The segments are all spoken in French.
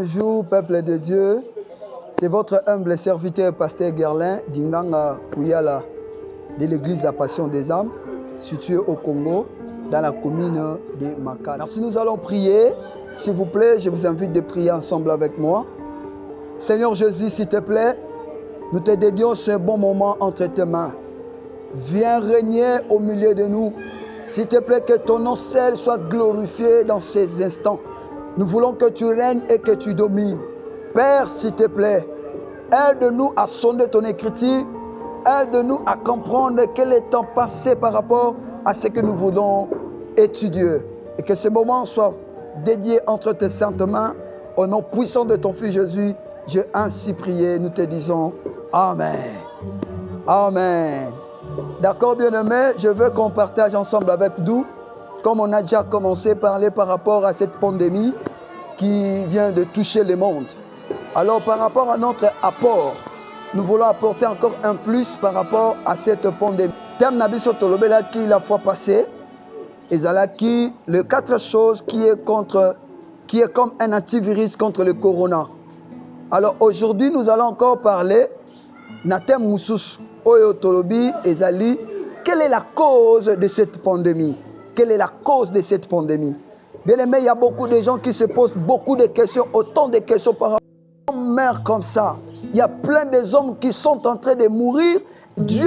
Bonjour peuple de Dieu, c'est votre humble serviteur Pasteur Gerlin d'Inganga Kouyala de l'église La Passion des âmes située au Congo dans la commune de Makala. Merci, nous allons prier. S'il vous plaît, je vous invite de prier ensemble avec moi. Seigneur Jésus, s'il te plaît, nous te dédions ce bon moment entre tes mains. Viens régner au milieu de nous. S'il te plaît, que ton nom seul soit glorifié dans ces instants. Nous voulons que tu règnes et que tu domines. Père, s'il te plaît, aide-nous à sonder ton écriture. Aide-nous à comprendre quel est ton passé par rapport à ce que nous voulons étudier. Et que ce moment soit dédié entre tes saintes mains. Au nom puissant de ton Fils Jésus, j'ai ainsi prié. Nous te disons Amen. Amen. D'accord, bien-aimés, je veux qu'on partage ensemble avec nous, comme on a déjà commencé à parler par rapport à cette pandémie qui vient de toucher le monde. Alors, par rapport à notre apport, nous voulons apporter encore un plus par rapport à cette pandémie. Thème Nabiso Tolobela qui la fois passée, qui les 4 choses qui est comme un antivirus contre le corona. Alors aujourd'hui, nous allons encore parler Natem Moussous Oyo Tolobi Ezali. Quelle est la cause de cette pandémie? Quelle est la cause de cette pandémie? Bien aimé, il y a beaucoup de gens qui se posent beaucoup de questions, autant de questions par rapport à une mère comme ça. Il y a plein de hommes qui sont en train de mourir. Dieu,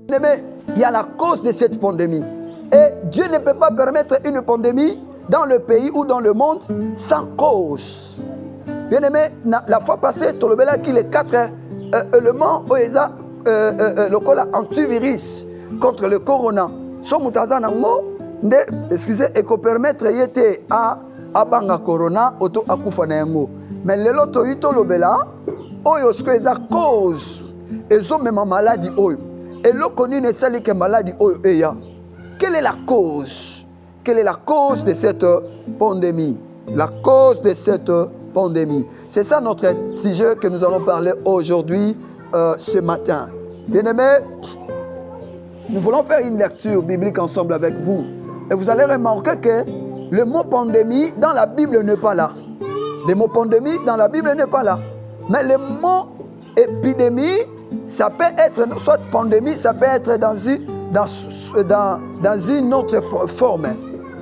bien aimé, il y a la cause de cette pandémie. Et Dieu ne peut pas permettre une pandémie dans le pays ou dans le monde sans cause. Bien aimé, la fois passée, tu as dit les 4 éléments où il y a le antivirus contre le corona. Excusez, et qu'on permettre à banga corona auto akufa na yango. Mais le loto ito lobela oyo ce que eza cause ezo même maladie oyo. Et lo connu ne sali que maladie oyo eya. Quelle est la cause? Quelle est la cause de cette pandémie? La cause de cette pandémie. C'est ça notre sujet que nous allons parler aujourd'hui, ce matin. Bien-aimés, nous voulons faire une lecture biblique ensemble avec vous. Et vous allez remarquer que le mot pandémie dans la Bible n'est pas là. Le mot pandémie dans la Bible n'est pas là. Mais le mot épidémie, ça peut être, soit pandémie, ça peut être dans une autre forme.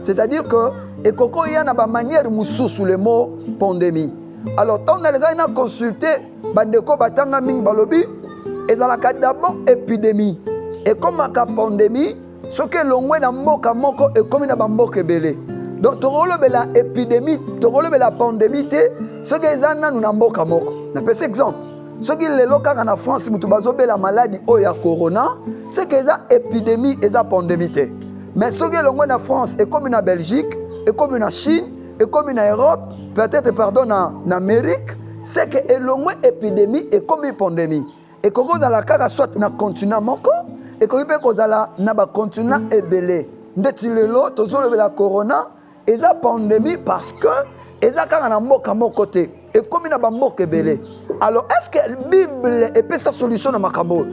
C'est-à-dire que, et il y a une manière moussou sous le mot pandémie. Alors, quand on a consulté, Bandeko Batanga Ming Balobi, et dans la cas d'abord épidémie. Et comme la pandémie, ce que l'on voit dans Mboka Moko est comme dans Mboka Belé. Donc, tu relèves la épidémie, tu relèves la pandémie, ce que les gens ont dans Mboka Moko. On appelle cet exemple. Ce qui est local en France, si tu as la maladie ou la corona, c'est que la épidémie et la pandémie. Mais ce que l'on voit en France est comme en Belgique, est comme en Chine, est comme en Europe, peut-être pardon en Amérique, c'est que l'on voit épidémie et comme une pandémie. Et quand on a la carte soit dans le continent Moko, et quand on a la continent ébélé. Ndetsilelo, tozolo la corona, et la pandémie parce que, et la carte en Mboka côté. Et comme il y a un ébélé. Alors, est-ce que la Bible est sa solution dans Makambo?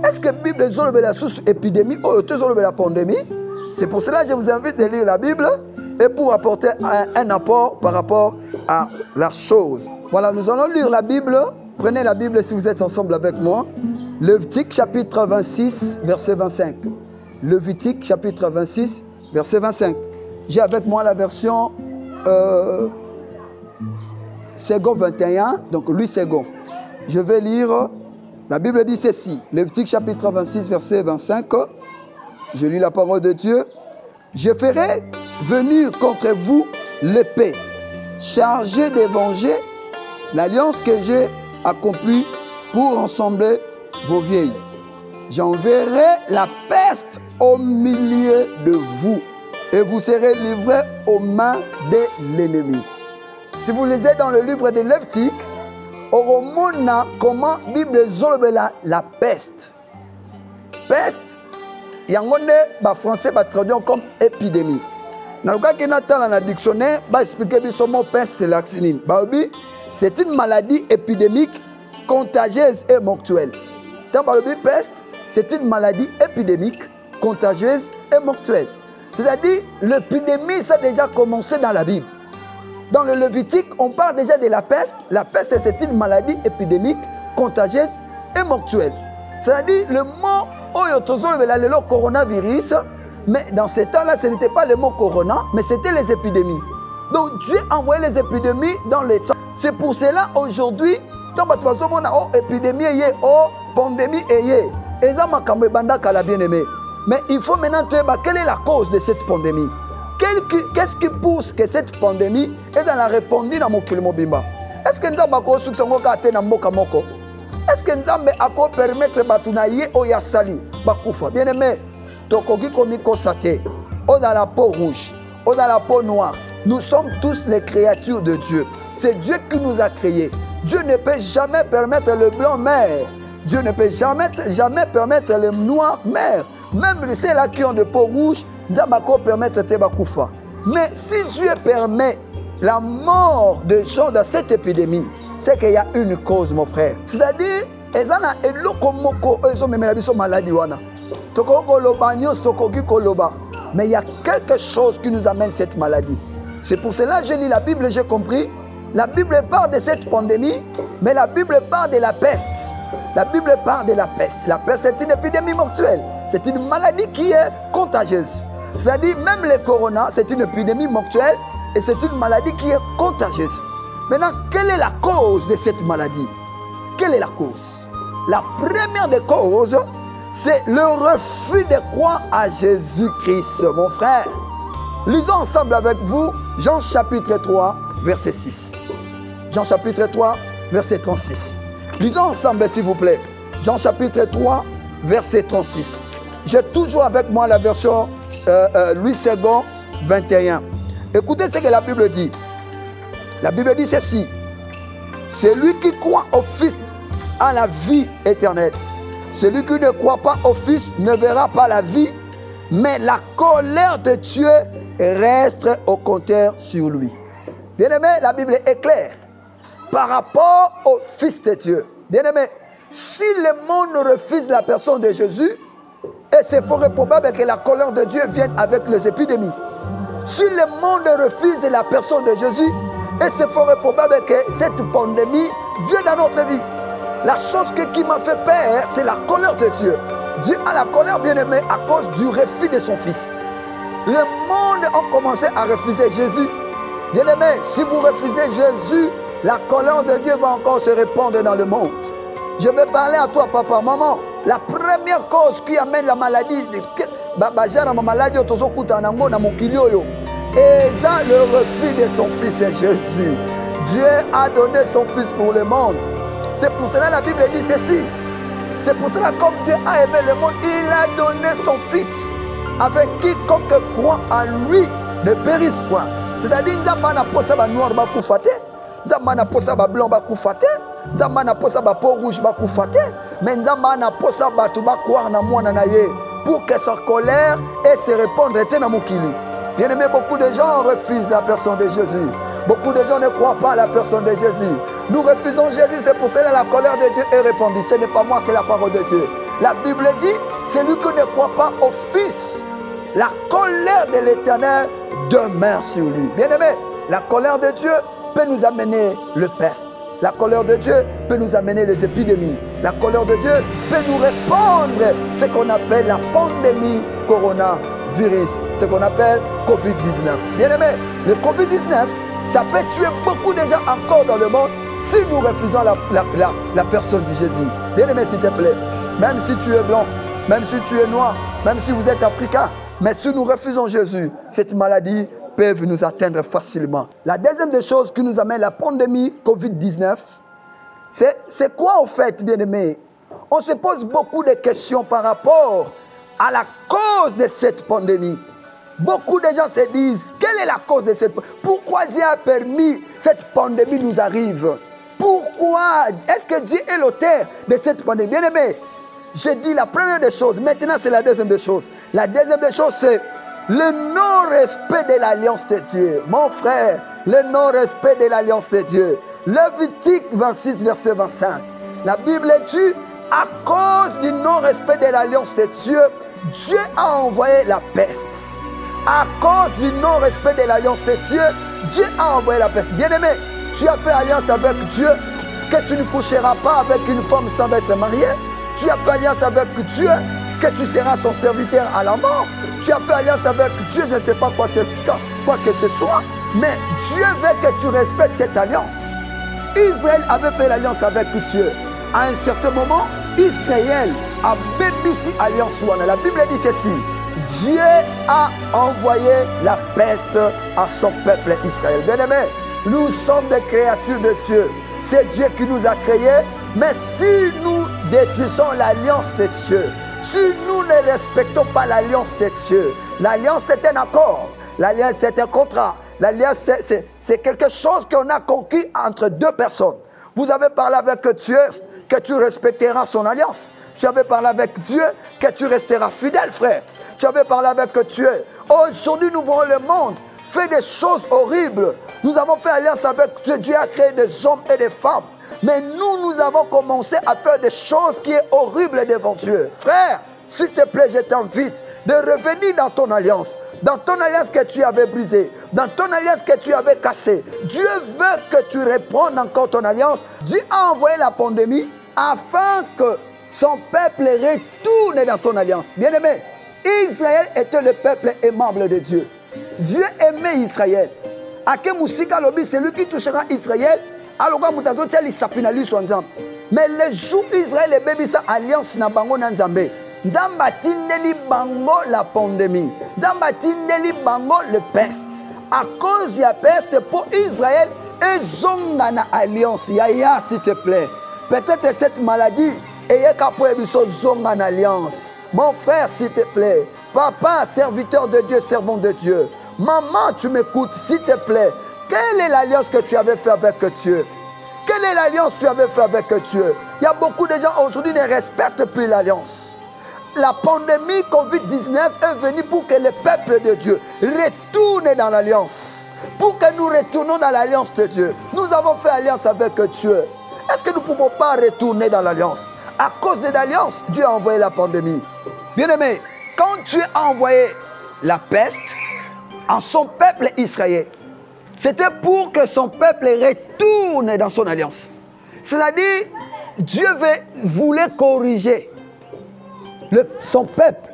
Est-ce que la Bible est la source épidémie ou la pandémie? C'est pour cela que je vous invite à lire la Bible et pour apporter un apport par rapport à la chose. Voilà, nous allons lire la Bible. Prenez la Bible si vous êtes ensemble avec moi. Lévitique chapitre 26, verset 25. Lévitique chapitre 26, verset 25. J'ai avec moi la version second 21, donc lui second. Je vais lire, la Bible dit ceci. Lévitique chapitre 26, verset 25. Je lis la parole de Dieu. Je ferai venir contre vous l'épée, chargée de venger l'alliance que j'ai accomplie pour ensembler vos vieilles. J'enverrai la peste au milieu de vous et vous serez livrés aux mains de l'ennemi. Si vous lisez dans le livre de Lévitique, on remonte comment la Bible zolobela la peste. Peste, il y a un français qui traduit comme épidémie. Dans le cas qui est dans le dictionnaire, il explique que le mot peste c'est une maladie épidémique contagieuse et mortelle. Dans le peste, c'est une maladie épidémique contagieuse et mortelle. C'est-à-dire, l'épidémie, ça a déjà commencé dans la Bible. Dans le Lévitique, on parle déjà de la peste. La peste, c'est une maladie épidémique, contagieuse et mortuelle. C'est-à-dire, le mot le coronavirus, mais dans ce temps-là, ce n'était pas le mot corona, mais c'était les épidémies. Donc Dieu envoyait les épidémies dans les temps. C'est pour cela, aujourd'hui, quand on a une épidémie, une pandémie, et bien-aimé. Mais il faut maintenant trouver quelle est la cause de cette pandémie. Qu'est-ce qui pousse que cette pandémie est dans la répandue dans mon Mobimba? Est-ce que nous avons est-ce que nous avons permettre Batunaye Oyasali Bakoufa? Bien aimé, Tokogi Komiko Sate, on a la peau rouge, on a la peau noire. Nous sommes tous les créatures de Dieu. C'est Dieu qui nous a créés. Dieu ne peut jamais permettre le blanc mère. Dieu ne peut jamais permettre le noir mère. Même ceux-là qui ont de peau rouge, nous avons permettre Tebakoufa. Mais si Dieu permet la mort de gens dans cette épidémie, c'est qu'il y a une cause, mon frère. C'est-à-dire, mais il y a quelque chose qui nous amène cette maladie. C'est pour cela que j'ai lu la Bible, j'ai compris. La Bible parle de cette pandémie, mais la Bible parle de la peste. La Bible parle de la peste. La peste, c'est une épidémie mortelle. C'est une maladie qui est contagieuse. C'est-à-dire, même le corona, c'est une épidémie mortelle et c'est une maladie qui est contagieuse. Maintenant, quelle est la cause de cette maladie? Quelle est la cause? La première des causes, c'est le refus de croire à Jésus-Christ, mon frère. Lisons ensemble avec vous Jean chapitre 3, verset 6. Jean chapitre 3, verset 36. Lisons ensemble, s'il vous plaît. Jean chapitre 3, verset 36. J'ai toujours avec moi la version Louis II, 21. Écoutez ce que la Bible dit. La Bible dit ceci. Celui qui croit au Fils a la vie éternelle. Celui qui ne croit pas au Fils ne verra pas la vie, mais la colère de Dieu reste au contraire sur lui. Bien-aimé, la Bible est claire par rapport au Fils de Dieu. Bien-aimé, si le monde refuse la personne de Jésus, et c'est fort probable que la colère de Dieu vienne avec les épidémies. Si le monde refuse la personne de Jésus, et c'est fort probable que cette pandémie vienne dans notre vie. La chose qui m'a fait peur, c'est la colère de Dieu. Dieu a la colère, bien-aimé, à cause du refus de son Fils. Le monde a commencé à refuser Jésus. Bien-aimé, si vous refusez Jésus, la colère de Dieu va encore se répandre dans le monde. Je vais parler à toi, papa, maman. La première cause qui amène la maladie, et dans le refus de son Fils, c'est Jésus. Dieu a donné son Fils pour le monde. C'est pour cela que la Bible dit ceci. C'est pour cela que comme Dieu a aimé le monde, il a donné son Fils. Avec quiconque croit en lui ne périsse point. C'est-à-dire, Zamana posa ba noir ba koufate, Zamana posa ba blanc ba koufate, Zamana posa ba peau rouge ba koufate, mais Zamana posa ba tu ba croire na mwana na ye pour que sa colère et se répandre était na mukili. Bien aimé, beaucoup de gens refusent la personne de Jésus. Beaucoup de gens ne croient pas à la personne de Jésus. Nous refusons Jésus, c'est pour cela que la colère de Dieu est répandue. Ce n'est pas moi, c'est la parole de Dieu. La Bible dit, celui qui ne croit pas au Fils, la colère de l'Éternel demeure sur lui. Bien aimé, la colère de Dieu peut nous amener le peste. La colère de Dieu peut nous amener les épidémies. La colère de Dieu peut nous répandre ce qu'on appelle la pandémie coronavirus, ce qu'on appelle Covid-19. Bien aimé, le Covid-19, ça peut tuer beaucoup de gens encore dans le monde si nous refusons la personne de Jésus. Bien aimé, s'il te plaît, même si tu es blanc, même si tu es noir, même si vous êtes africain, mais si nous refusons Jésus, cette maladie peut nous atteindre facilement. La deuxième des choses qui nous amène la pandémie Covid-19, c'est quoi en fait, bien aimé? On se pose beaucoup de questions par rapport à la cause de cette pandémie. Beaucoup de gens se disent, quelle est la cause de cette pandémie? Pourquoi Dieu a permis que cette pandémie nous arrive? Pourquoi? Est-ce que Dieu est l'auteur de cette pandémie? Bien aimé, j'ai dit la première des choses, maintenant c'est la deuxième des choses. La deuxième des choses, c'est le non-respect de l'alliance de Dieu. Mon frère, le non-respect de l'alliance de Dieu. Lévitique 26, verset 25. La Bible dit, à cause du non-respect de l'alliance de Dieu, Dieu a envoyé la peste. À cause du non-respect de l'alliance de Dieu, Dieu a envoyé la peste. Bien-aimé, tu as fait alliance avec Dieu que tu ne coucheras pas avec une femme sans être mariée. Tu as fait alliance avec Dieu que tu seras son serviteur à la mort. Tu as fait alliance avec Dieu, je ne sais pas quoi que ce soit, mais Dieu veut que tu respectes cette alliance. Israël avait fait l'alliance avec Dieu. À un certain moment, Israël a bénéficié alliance. La Bible dit ceci: Dieu a envoyé la peste à son peuple Israël. Bien-aimé, nous sommes des créatures de Dieu. C'est Dieu qui nous a créés. Mais si nous détruisons l'alliance de Dieu, si nous ne respectons pas l'alliance de Dieu, l'alliance c'est un accord, l'alliance c'est un contrat, l'alliance c'est quelque chose qu'on a conquis entre deux personnes. Vous avez parlé avec Dieu que tu respecteras son alliance. Tu avais parlé avec Dieu que tu resteras fidèle, frère. Tu avais parlé avec Dieu. Aujourd'hui, nous voyons le monde fait des choses horribles. Nous avons fait alliance avec Dieu. Dieu a créé des hommes et des femmes. Mais nous avons commencé à faire des choses qui sont horribles devant Dieu. Frère, s'il te plaît, je t'invite de revenir dans ton alliance. Dans ton alliance que tu avais brisée. Dans ton alliance que tu avais cassée. Dieu veut que tu reprennes encore ton alliance. Dieu a envoyé la pandémie afin que son peuple retourne dans son alliance. Bien-aimé, Israël était le peuple aimable de Dieu. Dieu aimait Israël. C'est lui qui touchera Israël. Mais le jour où Israël est bébé sa alliance na bango na Nzambe, Nzamba tindeli bango la pandémie, Nzamba tindeli bango le peste. À cause de la peste pour Israël, ils ont une alliance. Yaya, s'il te plaît. Peut-être cette maladie est capable de une alliance. Mon frère, s'il te plaît. Papa, serviteur de Dieu, servant de Dieu. Maman, tu m'écoutes, s'il te plaît. Quelle est l'alliance que tu avais fait avec Dieu? Quelle est l'alliance que tu avais fait avec Dieu? Il y a beaucoup de gens aujourd'hui qui ne respectent plus l'alliance. La pandémie Covid-19 est venue pour que le peuple de Dieu retourne dans l'alliance. Pour que nous retournions dans l'alliance de Dieu. Nous avons fait alliance avec Dieu. Est-ce que nous ne pouvons pas retourner dans l'alliance? À cause de l'alliance, Dieu a envoyé la pandémie. Bien-aimé, quand Dieu a envoyé la peste en son peuple Israël, c'était pour que son peuple retourne dans son alliance. C'est-à-dire, Dieu voulait corriger son peuple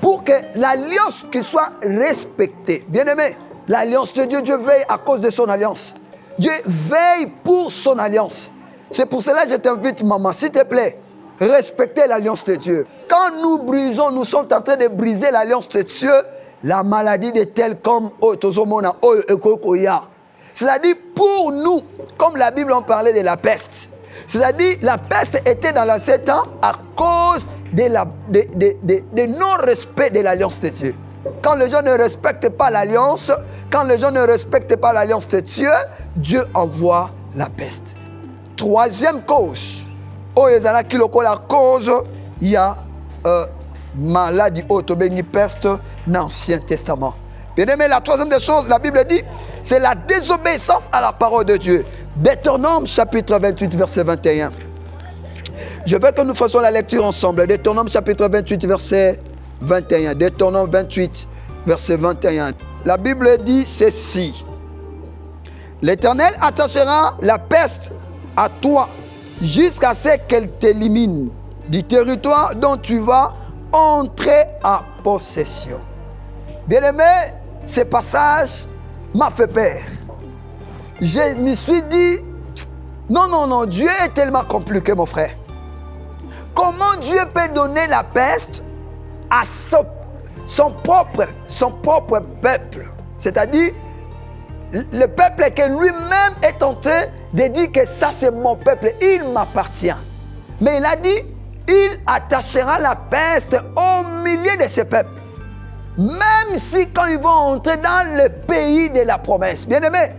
pour que l'alliance soit respectée. Bien-aimé, l'alliance de Dieu, Dieu veille à cause de son alliance. Dieu veille pour son alliance. C'est pour cela que je t'invite, maman, s'il te plaît, respectez l'alliance de Dieu. Quand nous brisons, nous sommes en train de briser l'alliance de Dieu. La maladie de telle comme c'est-à-dire pour nous, comme la Bible en parlait de la peste. C'est-à-dire la peste était dans l'ancien temps à cause de non-respect de l'alliance de Dieu. Quand les gens ne respectent pas l'alliance, quand les gens ne respectent pas l'alliance de Dieu, Dieu envoie la peste. Troisième cause, la cause, il y a maladie autobénie peste dans l'Ancien Testament. Bien aimé, la troisième des choses, la Bible dit, c'est la désobéissance à la parole de Dieu. Deutéronome chapitre 28, verset 21. Je veux que nous fassions la lecture ensemble. Deutéronome chapitre 28, verset 21. Deutéronome 28, verset 21. La Bible dit ceci. L'Éternel attachera la peste à toi jusqu'à ce qu'elle t'élimine du territoire dont tu vas entrer en possession. Bien-aimé, ce passage m'a fait peur. Je me suis dit, non, Dieu est tellement compliqué, mon frère. Comment Dieu peut donner la peste à son propre peuple? C'est-à-dire, le peuple que lui-même est en train de dire que ça c'est mon peuple, il m'appartient. Mais il a dit, il attachera la peste au milieu de ce peuple. Même si quand ils vont entrer dans le pays de la promesse. Bien aimé,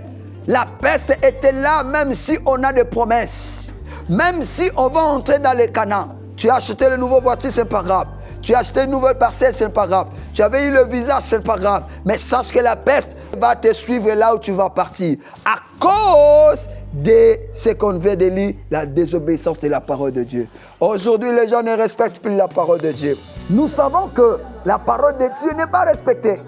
la peste était là même si on a des promesses. Même si on va entrer dans le Canaan. Tu as acheté une nouvelle voiture, c'est pas grave. Tu as acheté une nouvelle parcelle, c'est pas grave. Tu avais eu le visa, c'est pas grave. Mais sache que la peste va te suivre là où tu vas partir. À cause de ce qu'on vient de lire, la désobéissance de la parole de Dieu. Aujourd'hui, les gens ne respectent plus la parole de Dieu. Nous savons que la parole de Dieu n'est pas respectée.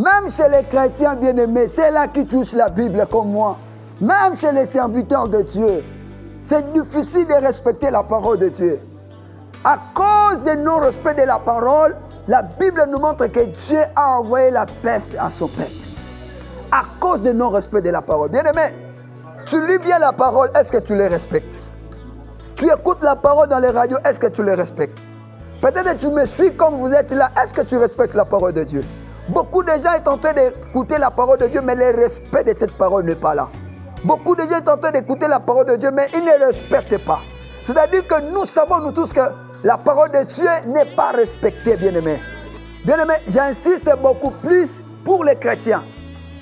Même chez les chrétiens bien-aimés, c'est là qui touchent la Bible comme moi. Même chez les serviteurs de Dieu, c'est difficile de respecter la parole de Dieu. À cause du non-respect de la parole, la Bible nous montre que Dieu a envoyé la peste à son peuple. À cause du non-respect de la parole. Bien-aimé, tu lis bien la parole, est-ce que tu les respectes? Tu écoutes la parole dans les radios, est-ce que tu les respectes? Peut-être que tu me suis comme vous êtes là, est-ce que tu respectes la parole de Dieu? Beaucoup de gens sont en train d'écouter la parole de Dieu, mais le respect de cette parole n'est pas là. Beaucoup de gens sont en train d'écouter la parole de Dieu, mais ils ne respectent pas. C'est-à-dire que nous savons, nous tous, que la parole de Dieu n'est pas respectée, bien-aimés. Bien-aimés, j'insiste beaucoup plus pour les chrétiens.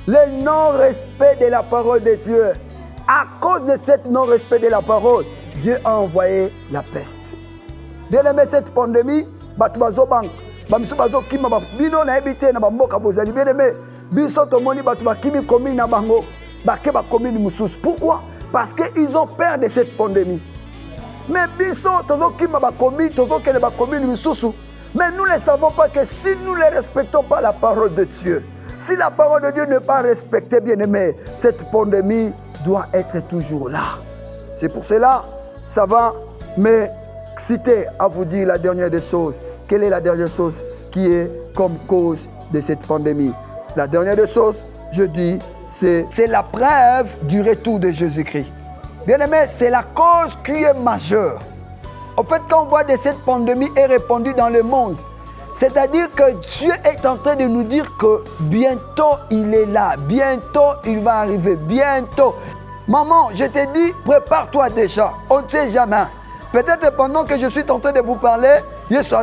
Le non-respect de la parole de Dieu. À cause de ce non-respect de la parole, Dieu a envoyé la peste. Bien-aimés, cette pandémie, pourquoi? Parce qu'ils ont peur de cette pandémie. Mais nous ne savons pas que si nous ne respectons pas la parole de Dieu, si la parole de Dieu n'est pas respectée, bien aimé, cette pandémie doit être toujours là. C'est pour cela, ça va m'exciter à vous dire la dernière des choses. Quelle est la dernière chose qui est comme cause de cette pandémie? La dernière des choses, je dis, c'est la preuve du retour de Jésus-Christ. Bien aimé, c'est la cause qui est majeure. En fait, quand on voit que cette pandémie est répandue dans le monde, c'est-à-dire que Dieu est en train de nous dire que bientôt il est là, bientôt il va arriver, bientôt. Maman, je t'ai dit, prépare-toi déjà, on ne sait jamais. Peut-être pendant que je suis en train de vous parler, peut-être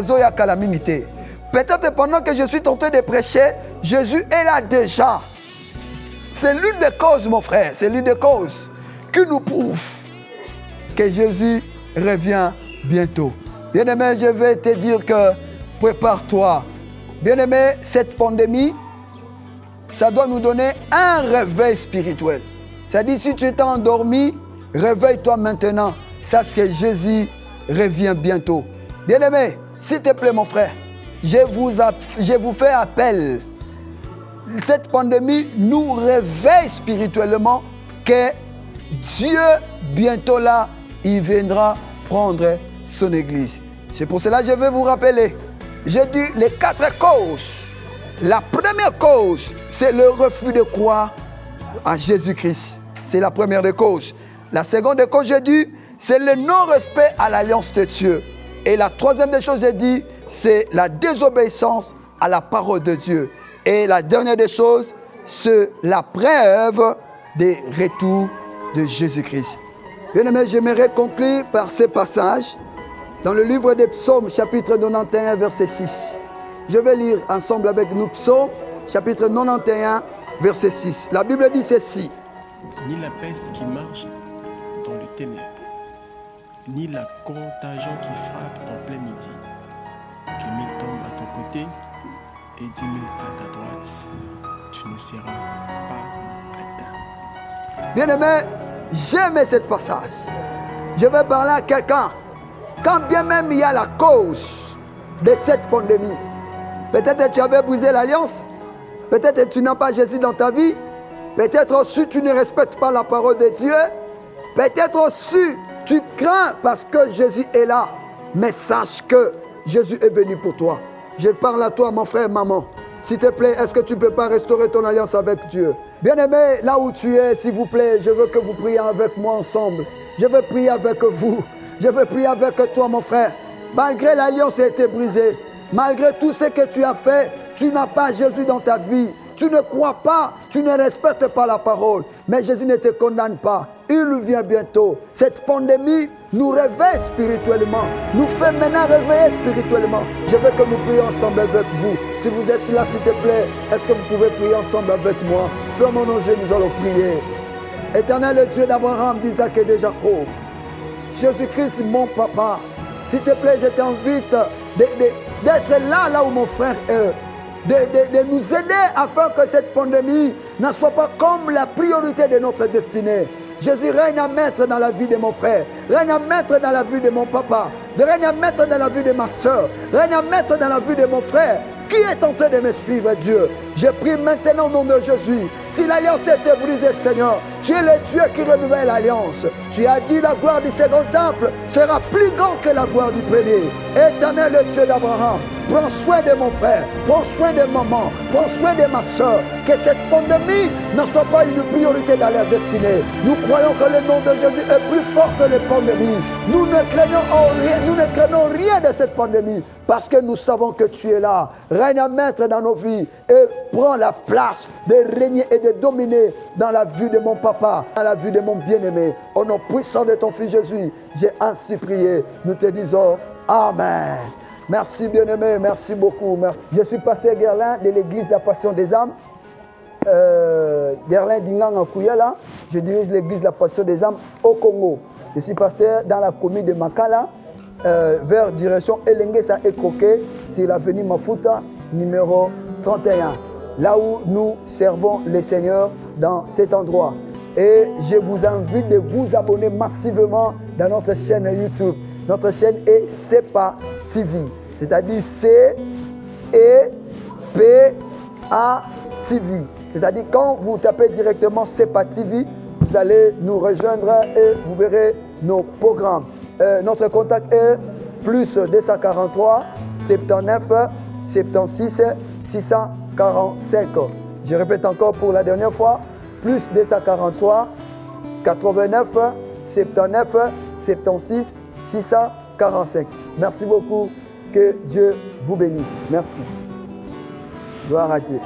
pendant que je suis en train de prêcher, Jésus est là déjà. C'est l'une des causes, mon frère, c'est l'une des causes qui nous prouve que Jésus revient bientôt. Bien-aimé, je vais te dire que prépare-toi. Bien-aimé, cette pandémie, ça doit nous donner un réveil spirituel. C'est-à-dire, si tu es endormi, réveille-toi maintenant. Sache que Jésus revient bientôt. Bien-aimé, s'il te plaît, mon frère, je vous fais appel. Cette pandémie nous réveille spirituellement que Dieu, bientôt là, il viendra prendre son église. C'est pour cela que je vais vous rappeler. J'ai dit les 4 causes. La première cause, c'est le refus de croire à Jésus-Christ. C'est la première des causes. La seconde des causes, j'ai dit, c'est le non-respect à l'alliance de Dieu. Et la troisième des choses, j'ai dit, c'est la désobéissance à la parole de Dieu. Et la dernière des choses, c'est la preuve des retours de Jésus-Christ. Bien-aimés, j'aimerais conclure par ce passage dans le livre des Psaumes, chapitre 91, verset 6. Je vais lire ensemble avec nous Psaumes, chapitre 91, verset 6. La Bible dit ceci. Ni la peste qui marche dans le ténèbre, ni la contagion qui frappe en plein midi. Que 1000 tombent à ton côté et 10 000 à ta droite, tu ne seras pas atteint. Bien-aimé, j'aime ce passage. Je vais parler à quelqu'un. Quand bien même il y a la cause de cette pandémie, peut-être que tu avais brisé l'alliance, peut-être que tu n'as pas Jésus dans ta vie, peut-être aussi tu ne respectes pas la parole de Dieu, peut-être aussi tu crains parce que Jésus est là, mais sache que Jésus est venu pour toi. Je parle à toi, mon frère, maman. S'il te plaît, est-ce que tu ne peux pas restaurer ton alliance avec Dieu? Bien-aimé, là où tu es, s'il vous plaît, je veux que vous priez avec moi ensemble. Je veux prier avec vous. Je veux prier avec toi, mon frère. Malgré l'alliance a été brisée, malgré tout ce que tu as fait, tu n'as pas Jésus dans ta vie. Tu ne crois pas, tu ne respectes pas la parole. Mais Jésus ne te condamne pas. Il vient bientôt. Cette pandémie nous réveille spirituellement. Nous fait maintenant réveiller spirituellement. Je veux que nous prions ensemble avec vous. Si vous êtes là, s'il te plaît, est-ce que vous pouvez prier ensemble avec moi? Fermons nos yeux, nous allons prier. Éternel Dieu d'Abraham, d'Isaac et de Jacob. Jésus-Christ, mon papa, s'il te plaît, je t'invite d'être là où mon frère est. De nous aider afin que cette pandémie ne soit pas comme la priorité de notre destinée. Jésus, règne à maître dans la vie de mon frère, règne à maître dans la vie de mon papa, règne à maître dans la vie de ma soeur, règne à maître dans la vie de mon frère, qui est en train de me suivre, Dieu. Je prie maintenant au nom de Jésus. Si l'alliance était brisée, Seigneur, tu es le Dieu qui renouvelle l'alliance. Tu as dit la gloire du second temple sera plus grande que la gloire du premier. Éternel, le Dieu d'Abraham, prends soin de mon frère, prends soin de maman, prends soin de ma soeur. Que cette pandémie ne soit pas une priorité dans leur destinée. Nous croyons que le nom de Jésus est plus fort que les pandémies. Nous ne craignons rien de cette pandémie parce que nous savons que tu es là. Règne à maître dans nos vies et prends la place de régner et de dominer dans la vie de mon papa, dans la vie de mon bien-aimé. Au nom puissant de ton Fils Jésus, j'ai ainsi prié. Nous te disons Amen. Merci bien-aimé, merci beaucoup. Merci. Je suis pasteur Gerlin de l'église de la Passion des âmes. Gerlin Dinganga Kouyala, je dirige l'église de la Passion des âmes au Congo. Je suis pasteur dans la commune de Makala, vers direction Elengesa et Koké, sur l'avenue Mafuta, numéro 31. Là où nous servons le Seigneur dans cet endroit. Et je vous invite de vous abonner massivement dans notre chaîne YouTube. Notre chaîne est CEPA TV, c'est-à-dire C-E-P-A TV. C'est-à-dire quand vous tapez directement CEPA TV, vous allez nous rejoindre et vous verrez nos programmes. Notre contact est plus 243 79 76 645. Je répète encore pour la dernière fois, plus 243 89 79 76 645. Merci beaucoup. Que Dieu vous bénisse. Merci. Gloire à Dieu.